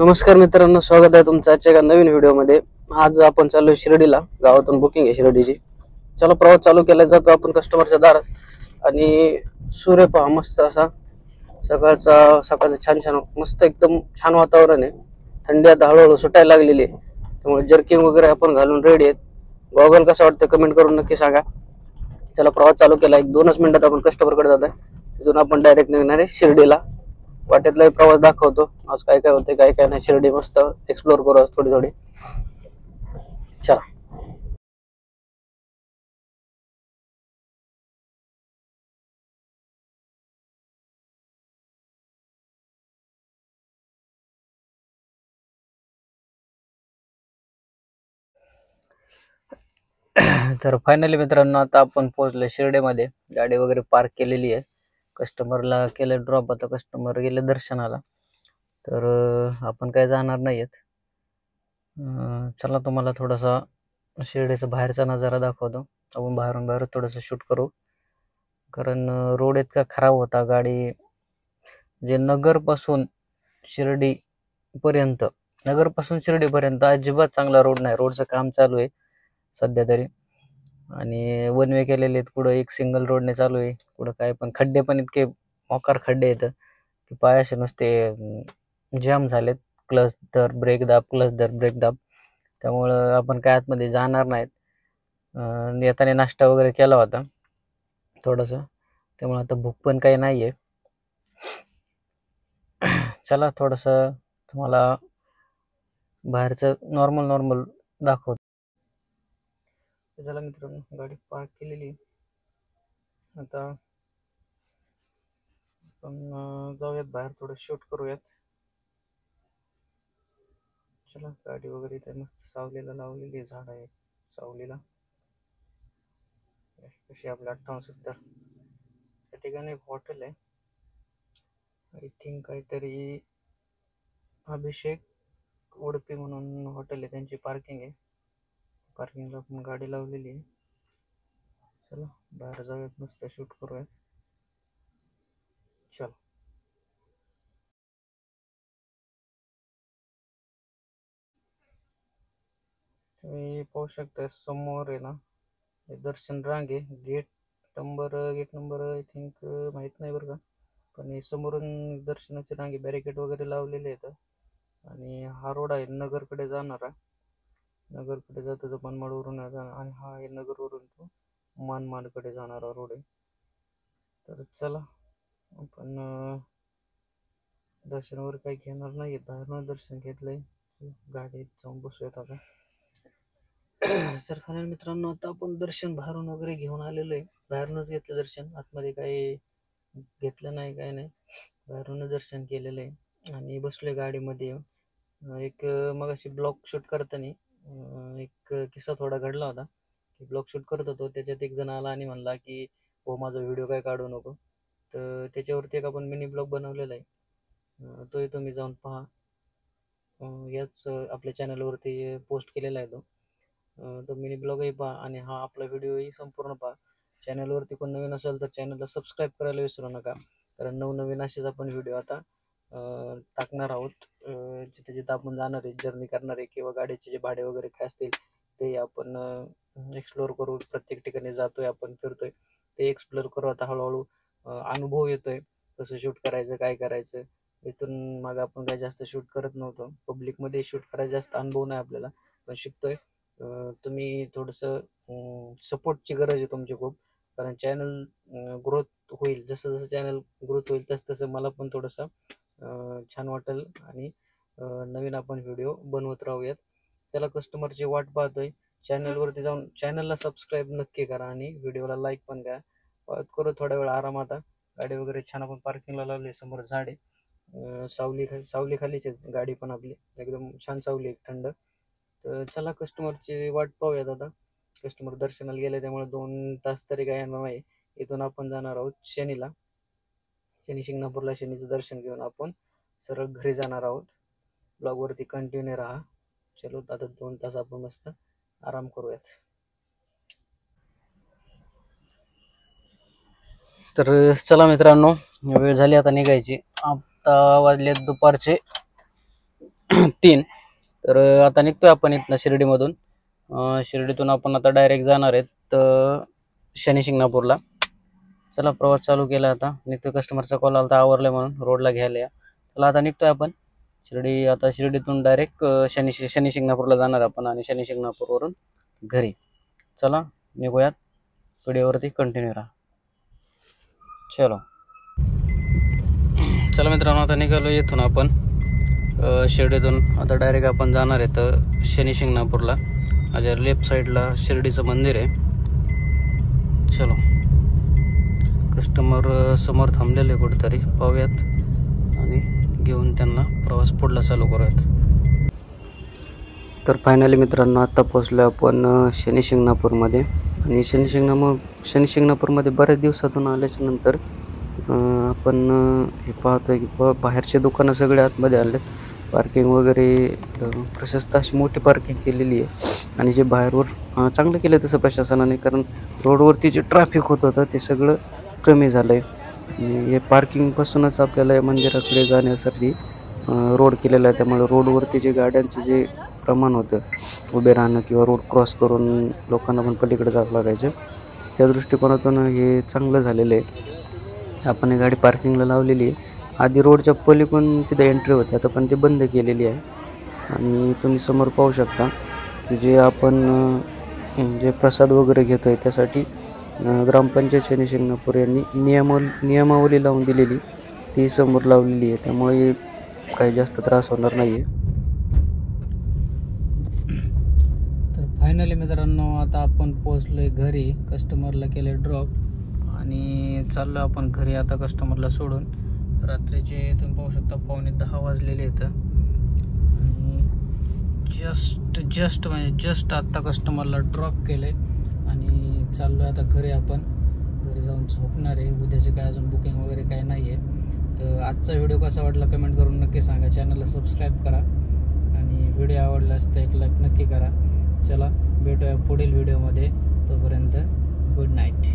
नमस्कार मित्रांनो, स्वागत आहे तुमचं आजच्या एका नवीन व्हिडिओमध्ये। आज आपण चाललो शिर्डीला, गावातून बुकिंग आहे शिर्डीची। चला प्रवास चालू केला जातो आपण कस्टमरच्या दारात। आणि सूर्य पहा मस्त असा सकाळचं छान छान मस्त एकदम छान वातावरण आहे। थंडी आता हळूहळू सुटायला लागलेली आहे, त्यामुळे जर्किंग वगैरे आपण घालून रेडी आहेत। गॉगल कसं वाटतं कमेंट करून नक्की सांगा। चला प्रवास चालू केला, 1-2 मिनिटात आपण कस्टमरकडे जात आहे, तिथून आपण डायरेक्ट निघणार आहे शिर्डीला। वाटेतलाही प्रवास दाखवतो आज काय काय होते काय काय नाही। शिर्डी मस्त एक्सप्लोर करू आज थोडी थोडी। चला तर फायनली मित्रांनो आता आपण पोहोचलो शिर्डीमध्ये। गाडी वगैरे पार्क केलेली आहे, कस्टमरला केलं ड्रॉप। आता कस्टमर गेले दर्शनाला, तर आपण काय जाणार नाहीयेत। चला तुम्हाला थोडासा शिर्डीचा बाहेरचा नजारा दाखवतो। आपण बाहेरून थोडंसं शूट करू, कारण रोड इतका खराब होता। गाडी जे नगरपासून शिर्डीपर्यंत अजिबात चांगला रोड नाही। रोडचं काम चालू आहे सध्या तरी, आणि वन वे केलेले आहेत। कुठं एक सिंगल रोडने चालू आहे, कुठं काय, पण खड्डे पण इतके मोकार खड्डे आहेत की पायाशी नुसते जाम झालेत। क्लच धर ब्रेक दाब, क्लच धर ब्रेक दाब, त्यामुळं आपण काय आतमध्ये जाणार नाहीत। येताना नाश्ता वगैरे केला होता थोडंसं, त्यामुळे आता भूक पण काही नाही आहे। चला थोडंसं तुम्हाला बाहेरचं नॉर्मल दाखवतो। चला मित्रांनो, गाडी पार्क केलेली, आता आपण जाऊयात बाहेर, थोडं शूट करूयात। चला गाडी वगैरे इथे मस्त सावलीला लावलेली, झाड आहे सावलीला। कशी आपल्या 5870 त्या ठिकाणी एक हॉटेल आहे, आय थिंक काहीतरी अभिषेक उडपी म्हणून हॉटेल आहे, त्यांची पार्किंग आहे। पार्किंगला आपण गाडी लावलेली आहे। चला बाहेर जाऊयात, मस्त शूट करूयात। चल तुम्ही पाहू शकता समोर आहे ना, दर्शन रांग आहे। गेट नंबर आय थिंक माहित नाही बरं का, पण हे समोरून दर्शनाची रांग आहे, बॅरिकेड वगैरे लावलेले आहेत। आणि हा रोड आहे नगरकडे जाणारा, नगरकडे जातो तो मनमाडवरून, आणि हा आहे नगरवरून तो मनमाडकडे जाणारा रोड आहे। तर चला आपण दर्शनावर काही घेणार नाही, बाहेरून दर्शन घेतलंय। गाडीत जाऊन बसूयात आता। तर फायनल मित्रांनो, आता आपण दर्शन बाहेरून वगैरे घेऊन आलेलो आहे। बाहेरूनच घेतलं दर्शन, आतमध्ये काही घेतलं नाही, काय नाही, बाहेरूनच दर्शन केलेलं आहे। आणि बसलोय गाडीमध्ये। एक मगाशी ब्लॉग शूट करताना एक किस्सा थोडा घडला होता की ब्लॉग शूट करत होतो, त्याच्यात एक जण आला आणि म्हणला की हो माझा व्हिडिओ काय काढू नको। तर त्याच्यावरती एक आपण मिनी ब्लॉग बनवलेला आहे, तोही तुम्ही जाऊन पहा। याच आपल्या चॅनलवरती पोस्ट केलेला आहे तो मिनी ब्लॉगही पहा, आणि हा आपला व्हिडिओही संपूर्ण पहा। चॅनलवरती कोण नवीन असेल तर चॅनलला सबस्क्राईब करायला विसरू नका, कारण नवनवीन असेच आपण व्हिडिओ आता टाकणार आहोत। जिथे जिथे आपण जाणार आहे, जर्नी करणार आहे, किंवा गाडीचे जे भाडे वगैरे काय असतील ते आपण एक्सप्लोअर करू। प्रत्येक ठिकाणी जातोय आपण, फिरतोय, ते एक्सप्लोअर करू। आता हळूहळू अनुभव येतोय कसं शूट करायचं, काय करायचं। इथून मागे आपण काही जास्त शूट करत नव्हतो, पब्लिकमध्ये शूट करायचा जास्त अनुभव नाही आपल्याला, पण शिकतोय। तुम्ही थोडंसं सपोर्टची गरज आहे तुमची खूप, कारण चॅनल ग्रोथ होईल, जसं जसं चॅनल ग्रोथ होईल तसं तसं मला पण थोडंसं छान वाटेल, आणि नवीन आपण व्हिडिओ बनवत राहूयात। त्याला कस्टमरची वाट पाहतोय, चॅनलवरती जाऊन चॅनलला सबस्क्राईब नक्की करा, आणि व्हिडिओला लाईक पण द्या। करू थोडा वेळ आराम आता। गाडी वगैरे छान आपण पार्किंगला लावली, समोर झाड आहे, सावली खालीच आहे गाडी पण आपली, एकदम छान सावली आहे, थंड। तर चला कस्टमरची वाट पाहूयात आता। कस्टमर दर्शनाला गेले, त्यामुळे 2 तास तरी काय येणार नाही। इथून आपण जाणार आहोत शनी शिंगणापूरला। शनीचं दर्शन घेऊन आपण सरळ घरी जाणार आहोत। ब्लॉगवरती कंटिन्यू राहा। चलो आता 2 तास आपण मस्त आराम करूयात। तर चला मित्रांनो, वेळ झाली आता निघायची। आता वाजले दुपारचे 3. तर आता निघतोय आपण इथनं शिर्डीमधून. शिर्डीतून आपण आता डायरेक्ट जाणार आहेत शनी शिंगणापूरला. चला प्रवास चालू केला आता. निघतोय, कस्टमरचा कॉल आला तर आवरलाय म्हणून रोडला घ्यायला या. चला आता निघतोय आपण आता शिर्डीतून डायरेक्ट शनी शिंगणापूरला जाणार आपण आणि शनी शिंगणापूरवरून घरी. चला निघूयात, व्हिडिओवरती कंटिन्यू राहा. चलो चला मित्रांनो, आता निघालो इथून आपण शिर्डीतून. आता डायरेक्ट आपण जाणार आहे तर शनी शिंगणापूरला. माझ्या लेफ्ट साईडला शिर्डीचं मंदिर आहे. चलो, कस्टमर समोर थांबलेले कुठेतरी, पाहूयात आणि घेऊन त्यांना प्रवास पुढला चालू करूयात. तर फायनली मित्रांनो, आता पोचलो आपण शनी शिंगणापूरमध्ये. आणि शनी शिंगणापूरमध्ये बऱ्याच दिवसातून आल्याच्या नंतर आपण हे पाहतोय की बाहेरचे दुकानं सगळे आतमध्ये आलेत. पार्किंग वगैरे प्रशस्त अशी मोठी पार्किंग केलेली आहे. आणि जे बाहेरवर चांगलं केलं तसं प्रशासनाने, कारण रोडवरती जे ट्रॅफिक होत होतं ते सगळं कमी झालं आहे. हे पार्किंगपासूनच आपल्याला मंदिराकडे जाण्यासाठी रोड केलेला आहे. त्यामुळे रोडवरती जे गाड्यांचं जे प्रमाण होतं उभे राहणं किंवा रोड क्रॉस करून लोकांना पण पलीकडे जावं लागायचं, त्या दृष्टिकोनातून हे चांगलं झालेलं आहे. आपण ही गाडी पार्किंगला लावलेली आहे. आधी रोडच्या पलीकडून तिथे एंट्री होती, आता पण ते बंद केलेली आहे. आणि तुम्ही समोर पाहू शकता की जे आपण जे प्रसाद वगैरे घेतो आहे त्यासाठी ग्रामपंचायत शनी शिंगणापूर यांनी नियमावली लावून दिलेली, ती समोर लावलेली आहे. त्यामुळे काही जास्त त्रास होणार नाही आहे. तर फायनली मित्रांनो, आता आपण पोहोचलोय घरी. कस्टमरला केले ड्रॉप आणि चाललो आपण घरी आता कस्टमरला सोडून. रात्रीचे तुम्ही पाहू शकता 9:45 वाजलेले आहेत. आणि जस्ट आत्ता कस्टमरला ड्रॉप केलं आहे आणि चाललो आहे आता घरी. आपण घरी जाऊन झोपणार आहे. उद्याचे काय अजून बुकिंग वगैरे काय नाही आहे. तर आजचा व्हिडिओ कसा वाटला कमेंट करून नक्की सांगा. चॅनलला सबस्क्राईब करा आणि व्हिडिओ आवडल्यास तर एक लाईक नक्की करा. चला भेटूया पुढील व्हिडिओमध्ये. तोपर्यंत गुड नाईट.